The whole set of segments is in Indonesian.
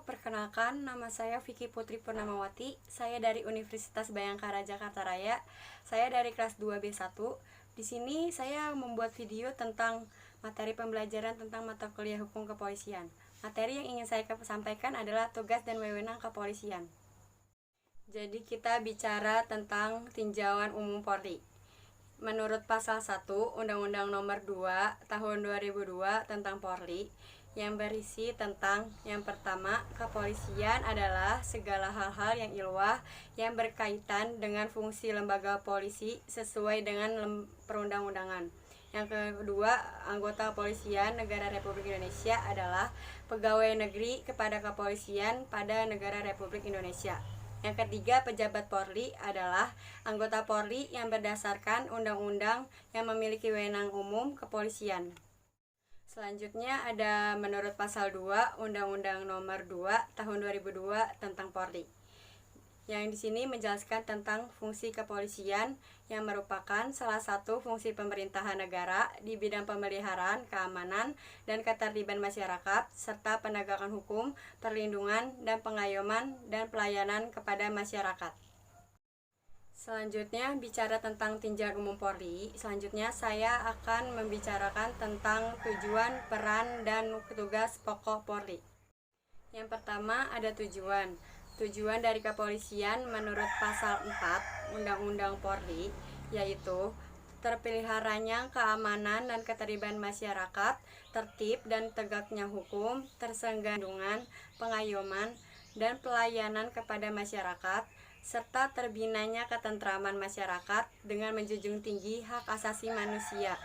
perkenalkan nama saya Vicky Putri Purnamawati. Saya dari Universitas Bhayangkara Jakarta Raya. Saya dari kelas 2B1. Di sini saya membuat video tentang materi pembelajaran tentang mata kuliah hukum kepolisian. Materi yang ingin saya sampaikan adalah tugas dan wewenang kepolisian. Jadi kita bicara tentang tinjauan umum Polri. Menurut pasal 1 Undang-Undang Nomor 2 Tahun 2002 tentang Polri, yang berisi tentang yang pertama, kepolisian adalah segala hal-hal yang ilwah yang berkaitan dengan fungsi lembaga polisi sesuai dengan perundang-undangan. Yang kedua, anggota kepolisian negara Republik Indonesia adalah pegawai negeri kepada kepolisian pada negara Republik Indonesia. Yang ketiga, pejabat Polri adalah anggota Polri yang berdasarkan undang-undang yang memiliki wewenang umum kepolisian. Selanjutnya ada menurut pasal 2 Undang-Undang Nomor 2 Tahun 2002 tentang Polri. Yang di sini menjelaskan tentang fungsi kepolisian yang merupakan salah satu fungsi pemerintahan negara di bidang pemeliharaan, keamanan, dan ketertiban masyarakat, serta penegakan hukum, perlindungan, dan pengayoman dan pelayanan kepada masyarakat. Selanjutnya bicara tentang tinjauan umum Polri. Selanjutnya saya akan membicarakan tentang tujuan, peran, dan tugas pokok Polri. Yang pertama ada tujuan. Tujuan dari kepolisian menurut pasal 4 Undang-Undang Polri yaitu terpeliharanya keamanan dan ketertiban masyarakat, tertib dan tegaknya hukum, terselenggaranya pengayoman dan pelayanan kepada masyarakat, serta terbinanya ketentraman masyarakat dengan menjunjung tinggi hak asasi manusia.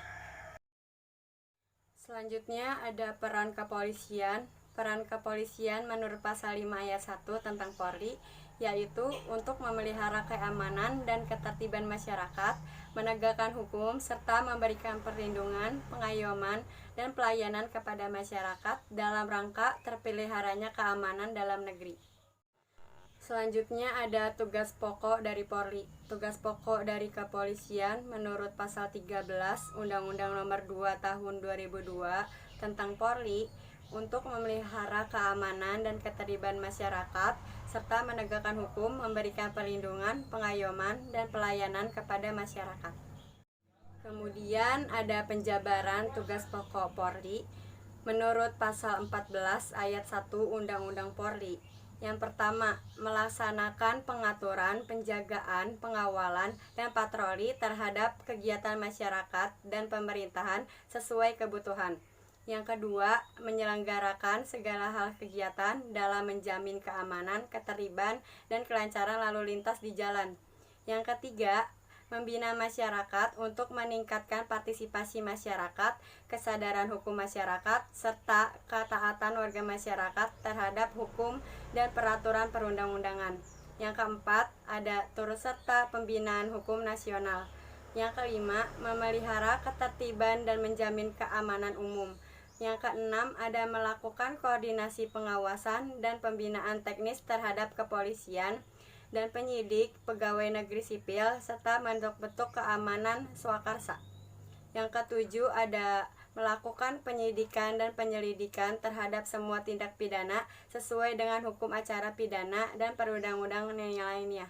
Selanjutnya ada peran kepolisian. Peran kepolisian menurut pasal 5 ayat 1 tentang Polri yaitu untuk memelihara keamanan dan ketertiban masyarakat, menegakkan hukum, serta memberikan perlindungan, pengayoman, dan pelayanan kepada masyarakat dalam rangka terpeliharanya keamanan dalam negeri. Selanjutnya ada tugas pokok dari Polri. Tugas pokok dari kepolisian menurut pasal 13 Undang-Undang Nomor 2 Tahun 2002 tentang Polri untuk memelihara keamanan dan ketertiban masyarakat serta menegakkan hukum, memberikan perlindungan, pengayoman, dan pelayanan kepada masyarakat. Kemudian ada penjabaran tugas pokok Polri menurut pasal 14 ayat 1 Undang-Undang Polri. Yang pertama, melaksanakan pengaturan, penjagaan, pengawalan, dan patroli terhadap kegiatan masyarakat dan pemerintahan sesuai kebutuhan. Yang kedua, menyelenggarakan segala hal kegiatan dalam menjamin keamanan, ketertiban, dan kelancaran lalu lintas di jalan. Yang ketiga, membina masyarakat untuk meningkatkan partisipasi masyarakat, kesadaran hukum masyarakat, serta ketaatan warga masyarakat terhadap hukum dan peraturan perundang-undangan. Yang keempat, ada turut serta pembinaan hukum nasional. Yang kelima, memelihara ketertiban dan menjamin keamanan umum. Yang keenam, ada melakukan koordinasi pengawasan dan pembinaan teknis terhadap kepolisian dan penyidik, pegawai negeri sipil, serta bentuk-bentuk keamanan swakarsa. Yang ketujuh ada melakukan penyidikan dan penyelidikan terhadap semua tindak pidana sesuai dengan hukum acara pidana dan perundang-undangan yang lainnya.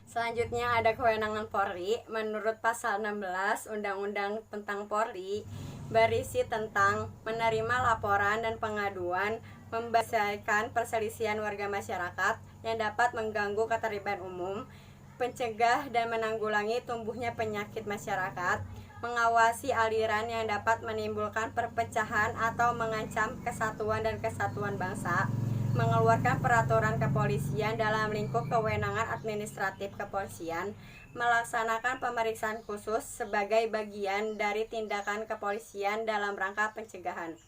Selanjutnya ada kewenangan Polri menurut pasal 16 Undang-Undang tentang Polri berisi tentang menerima laporan dan pengaduan, membahaskan perselisihan warga masyarakat yang dapat mengganggu ketertiban umum, pencegah dan menanggulangi tumbuhnya penyakit masyarakat, mengawasi aliran yang dapat menimbulkan perpecahan atau mengancam kesatuan dan kesatuan bangsa, mengeluarkan peraturan kepolisian dalam lingkup kewenangan administratif kepolisian, melaksanakan pemeriksaan khusus sebagai bagian dari tindakan kepolisian dalam rangka pencegahan.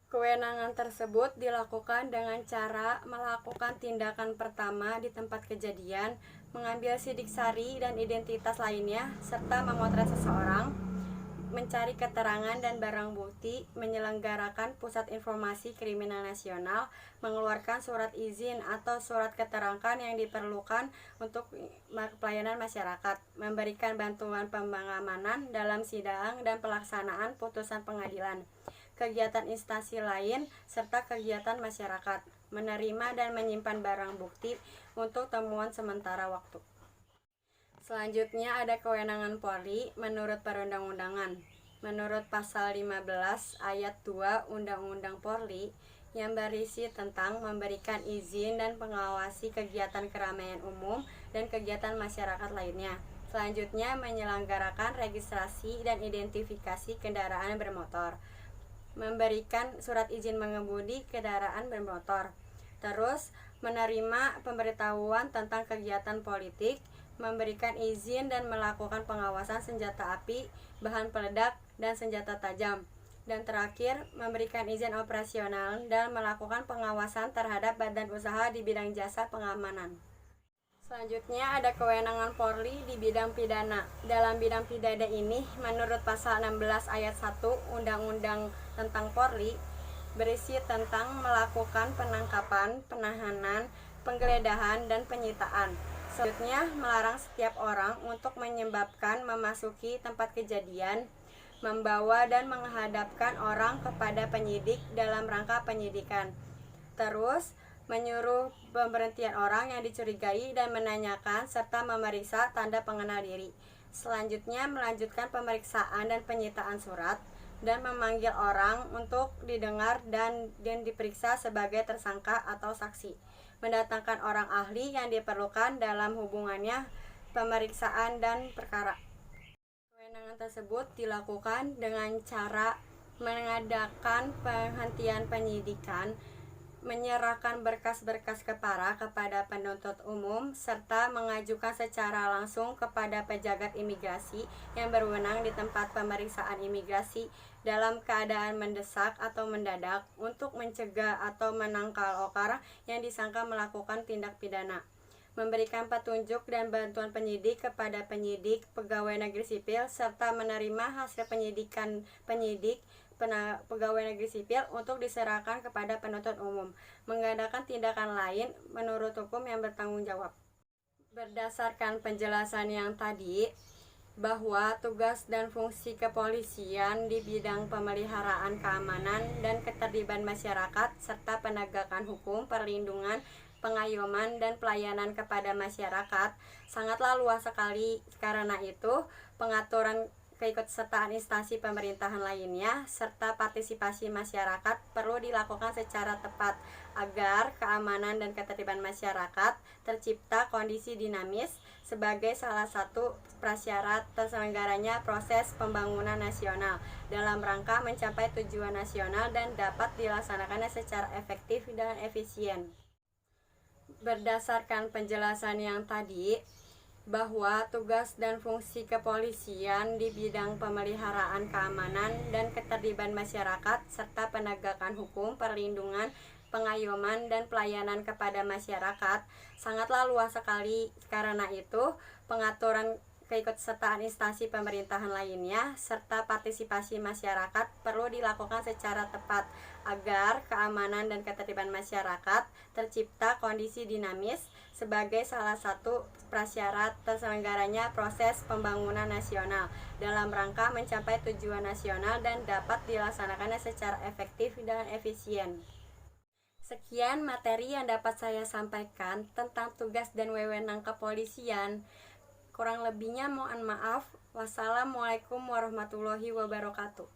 Kewenangan tersebut dilakukan dengan cara melakukan tindakan pertama di tempat kejadian, mengambil sidik sari dan identitas lainnya, serta memotret seseorang, mencari keterangan dan barang bukti, menyelenggarakan pusat informasi kriminal nasional, mengeluarkan surat izin atau surat keterangan yang diperlukan untuk pelayanan masyarakat, memberikan bantuan pengamanan dalam sidang dan pelaksanaan putusan pengadilan. kegiatan instansi lain, serta kegiatan masyarakat, menerima dan menyimpan barang bukti untuk temuan sementara waktu. Selanjutnya ada kewenangan Polri menurut perundang-undangan. Menurut pasal 15 ayat 2 Undang-Undang Polri yang berisi tentang memberikan izin dan mengawasi kegiatan keramaian umum dan kegiatan masyarakat lainnya. Selanjutnya menyelenggarakan registrasi dan identifikasi kendaraan bermotor, memberikan surat izin mengemudi kendaraan bermotor, terus menerima pemberitahuan tentang kegiatan politik, memberikan izin dan melakukan pengawasan senjata api, bahan peledak, dan senjata tajam, dan terakhir memberikan izin operasional dan melakukan pengawasan terhadap badan usaha di bidang jasa pengamanan. Selanjutnya ada kewenangan Polri di bidang pidana. Dalam bidang pidana ini, menurut pasal 16 ayat 1 Undang-Undang tentang Polri, berisi tentang melakukan penangkapan, penahanan, penggeledahan, dan penyitaan. Selanjutnya, melarang setiap orang untuk menyebabkan memasuki tempat kejadian, membawa dan menghadapkan orang kepada penyidik dalam rangka penyidikan. Terus, menyuruh pemberhentian orang yang dicurigai dan menanyakan serta memeriksa tanda pengenal diri. Selanjutnya melanjutkan pemeriksaan dan penyitaan surat dan memanggil orang untuk didengar dan diperiksa sebagai tersangka atau saksi. Mendatangkan orang ahli yang diperlukan dalam hubungannya pemeriksaan dan perkara. Kewenangan tersebut dilakukan dengan cara mengadakan penghentian penyidikan, menyerahkan berkas-berkas kepada penuntut umum, serta mengajukan secara langsung kepada pejabat imigrasi yang berwenang di tempat pemeriksaan imigrasi dalam keadaan mendesak atau mendadak untuk mencegah atau menangkal orang yang disangka melakukan tindak pidana. Memberikan petunjuk dan bantuan penyidik kepada penyidik, pegawai negeri sipil, serta menerima hasil penyidikan penyidik, pegawai negeri sipil untuk diserahkan kepada penuntut umum, mengadakan tindakan lain menurut hukum yang bertanggung jawab. Berdasarkan penjelasan yang tadi, bahwa tugas dan fungsi kepolisian di bidang pemeliharaan keamanan dan ketertiban masyarakat serta penegakan hukum, perlindungan, pengayoman, dan pelayanan kepada masyarakat sangatlah luas sekali. Karena itu, pengaturan keikutsertaan instansi pemerintahan lainnya serta partisipasi masyarakat perlu dilakukan secara tepat agar keamanan dan ketertiban masyarakat tercipta kondisi dinamis sebagai salah satu prasyarat terselenggaranya proses pembangunan nasional dalam rangka mencapai tujuan nasional dan dapat dilaksanakannya secara efektif dan efisien. Berdasarkan penjelasan yang tadi, bahwa tugas dan fungsi kepolisian di bidang pemeliharaan keamanan dan ketertiban masyarakat serta penegakan hukum, perlindungan, pengayoman, dan pelayanan kepada masyarakat sangatlah luas sekali. Karena itu, pengaturan keikutsertaan instansi pemerintahan lainnya serta partisipasi masyarakat perlu dilakukan secara tepat agar keamanan dan ketertiban masyarakat tercipta kondisi dinamis sebagai salah satu prasyarat terselenggaranya proses pembangunan nasional dalam rangka mencapai tujuan nasional dan dapat dilaksanakannya secara efektif dan efisien. Sekian materi yang dapat saya sampaikan tentang tugas dan wewenang kepolisian. Kurang lebihnya mohon maaf. Wassalamualaikum warahmatullahi wabarakatuh.